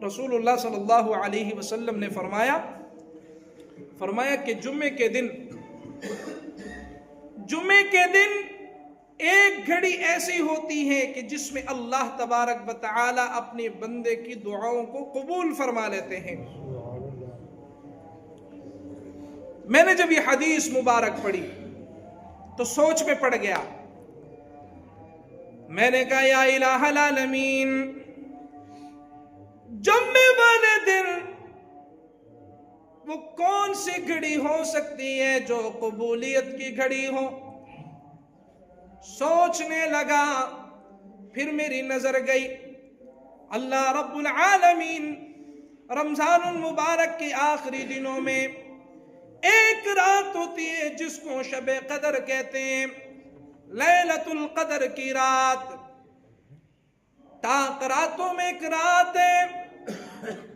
رسول اللہ صلی اللہ علیہ وسلم نے فرمایا کہ جمعے کے دن ایک گھڑی ایسی ہوتی ہے کہ جس میں اللہ تبارک و تعالی اپنے بندے کی دعاؤں کو قبول فرما لیتے ہیں۔ میں نے جب یہ حدیث مبارک پڑھی تو سوچ میں پڑ گیا، میں نے کہا یا الہ العالمین، جمعے والے دن وہ کون سی گھڑی ہو سکتی ہے جو قبولیت کی گھڑی ہو؟ سوچنے لگا، پھر میری نظر گئی اللہ رب العالمین رمضان المبارک کے آخری دنوں میں ایک رات ہوتی ہے جس کو شب قدر کہتے ہیں، لیلۃ القدر کی رات۔ تاک راتوں میں ایک رات ہے،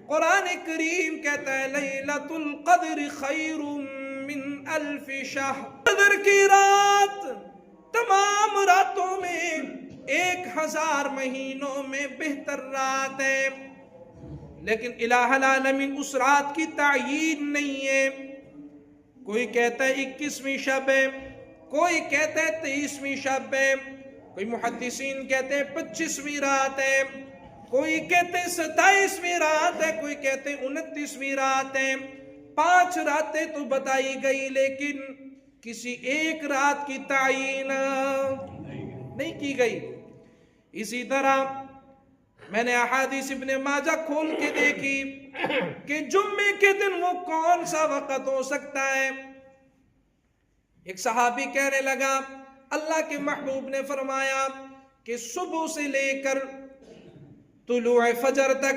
قرآن کریم کہتا ہے لیلۃ القدر خیر من الف شہر۔ قدر کی رات تمام راتوں میں 1000 مہینوں میں بہتر رات ہے، لیکن الہ العالمین اس رات کی تعیین نہیں ہے۔ کوئی کہتا ہے 21ویں شب ہے، کوئی کہتا ہے 23ویں شب ہے، کوئی محدثین کہتے ہیں 25ویں رات ہے، کوئی کہتے ہیں 27ویں رات ہے، کوئی کہتے ہیں 29ویں رات ہے۔ 5 راتیں تو بتائی گئی، لیکن کسی ایک رات کی تعیین نہیں کی گئی۔ اسی طرح میں نے احادیث ابن ماجہ کھول کے دیکھی کہ جمعے کے دن وہ کون سا وقت ہو سکتا ہے۔ ایک صحابی کہنے لگا، اللہ کے محبوب نے فرمایا کہ صبح سے لے کر طلوع فجر تک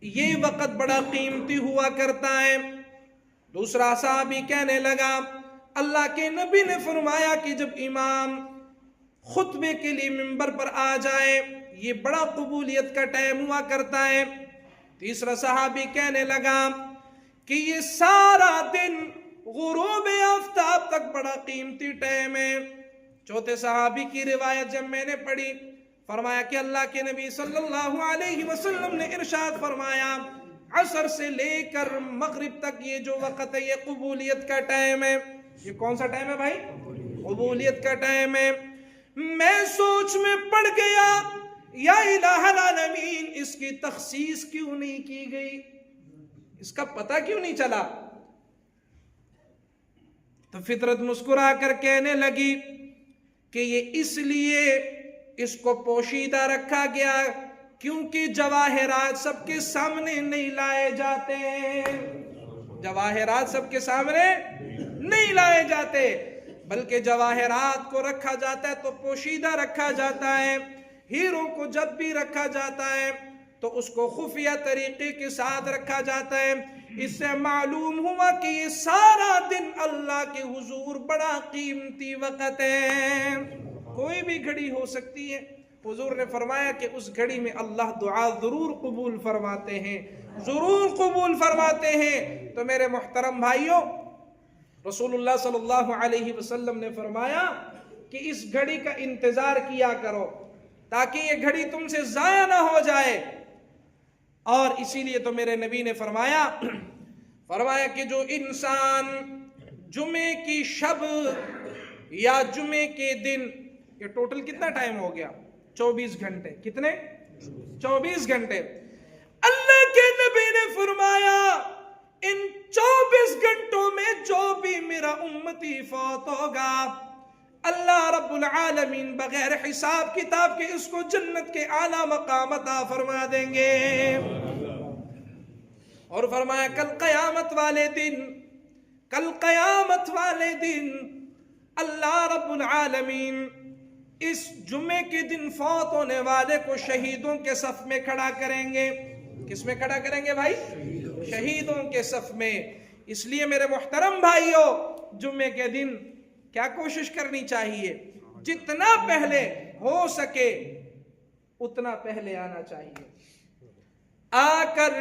یہ وقت بڑا قیمتی ہوا کرتا ہے۔ دوسرا صحابی کہنے لگا، اللہ کے نبی نے فرمایا کہ جب امام خطبے کے لیے منبر پر آ جائے یہ بڑا قبولیت کا ٹائم ہوا کرتا ہے۔ تیسرا صحابی کہنے لگا کہ یہ سارا دن غروب آفتاب تک بڑا قیمتی ٹائم ہے۔ چوتھے صحابی کی روایت جب میں نے پڑھی، فرمایا کہ اللہ کے نبی صلی اللہ علیہ وسلم نے ارشاد فرمایا عصر سے لے کر مغرب تک یہ جو وقت ہے یہ قبولیت کا ٹائم ہے۔ یہ کون سا ٹائم ہے بھائی؟ قبولیت کا ٹائم ہے۔ میں سوچ میں پڑ گیا، یا الہ العالمین اس کی تخصیص کیوں نہیں کی گئی، اس کا پتہ کیوں نہیں چلا؟ تو فطرت مسکرا کر کہنے لگی کہ یہ اس لیے اس کو پوشیدہ رکھا گیا کیونکہ جواہرات سب کے سامنے نہیں لائے جاتے، جواہرات سب کے سامنے نہیں لائے جاتے، بلکہ جواہرات کو رکھا جاتا ہے تو پوشیدہ رکھا جاتا ہے۔ ہیروں کو جب بھی رکھا جاتا ہے تو اس کو خفیہ طریقے کے ساتھ رکھا جاتا ہے۔ اس سے معلوم ہوا کہ یہ سارا دن اللہ کے حضور بڑا قیمتی وقت ہے، کوئی بھی گھڑی ہو سکتی ہے۔ حضور نے فرمایا کہ اس گھڑی میں اللہ دعا ضرور قبول فرماتے ہیں، ضرور قبول فرماتے ہیں۔ تو میرے محترم بھائیوں، رسول اللہ صلی اللہ علیہ وسلم نے فرمایا کہ اس گھڑی کا انتظار کیا کرو تاکہ یہ گھڑی تم سے ضائع نہ ہو جائے۔ اور اسی لیے تو میرے نبی نے فرمایا کہ جو انسان جمعے کی شب یا جمعے کے دن، یہ ٹوٹل کتنا ٹائم ہو گیا؟ 24 گھنٹے۔ کتنے؟ 24 گھنٹے۔ اللہ کے نبی نے فرمایا ان 24 گھنٹوں میں جو بھی میرا امتی فوت ہوگا، اللہ رب العالمین بغیر حساب کتاب کے اس کو جنت کے اعلیٰ مقام عطا فرما دیں گے۔ اور فرمایا کل قیامت والے دن اللہ رب العالمین اس جمعے کے دن فوت ہونے والے کو شہیدوں کے صف میں کھڑا کریں گے۔ کس میں کھڑا کریں گے بھائی؟ شہیدوں کے صف میں۔ اس لیے میرے محترم بھائیوں، جمعے کے دن کیا کوشش کرنی چاہیے؟ جتنا پہلے ہو سکے اتنا پہلے آنا چاہیے۔ آ کر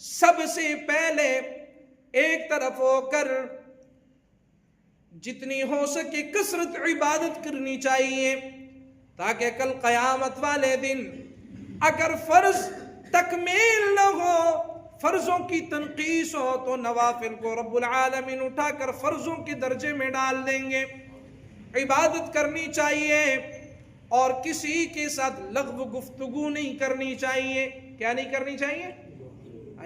سب سے پہلے ایک طرف ہو کر جتنی ہو سکے کثرت عبادت کرنی چاہیے، تاکہ کل قیامت والے دن اگر فرض تکمیل نہ فرضوں کی تنقیص ہو تو نوافل کو رب العالمین اٹھا کر فرضوں کے درجے میں ڈال دیں گے۔ عبادت کرنی چاہیے اور کسی کے ساتھ لغو گفتگو نہیں کرنی چاہیے۔ کیا نہیں کرنی چاہیے؟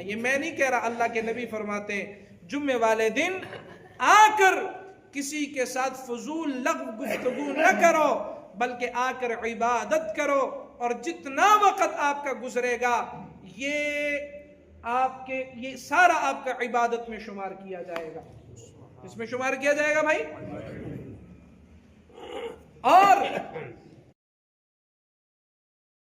یہ میں نہیں کہہ رہا، اللہ کے نبی فرماتے ہیں جمعے والے دن آ کر کسی کے ساتھ فضول لغو گفتگو نہ کرو، بلکہ آ کر عبادت کرو، اور جتنا وقت آپ کا گزرے گا یہ سارا آپ کا عبادت میں شمار کیا جائے گا۔ اس میں شمار کیا جائے گا بھائی۔ اور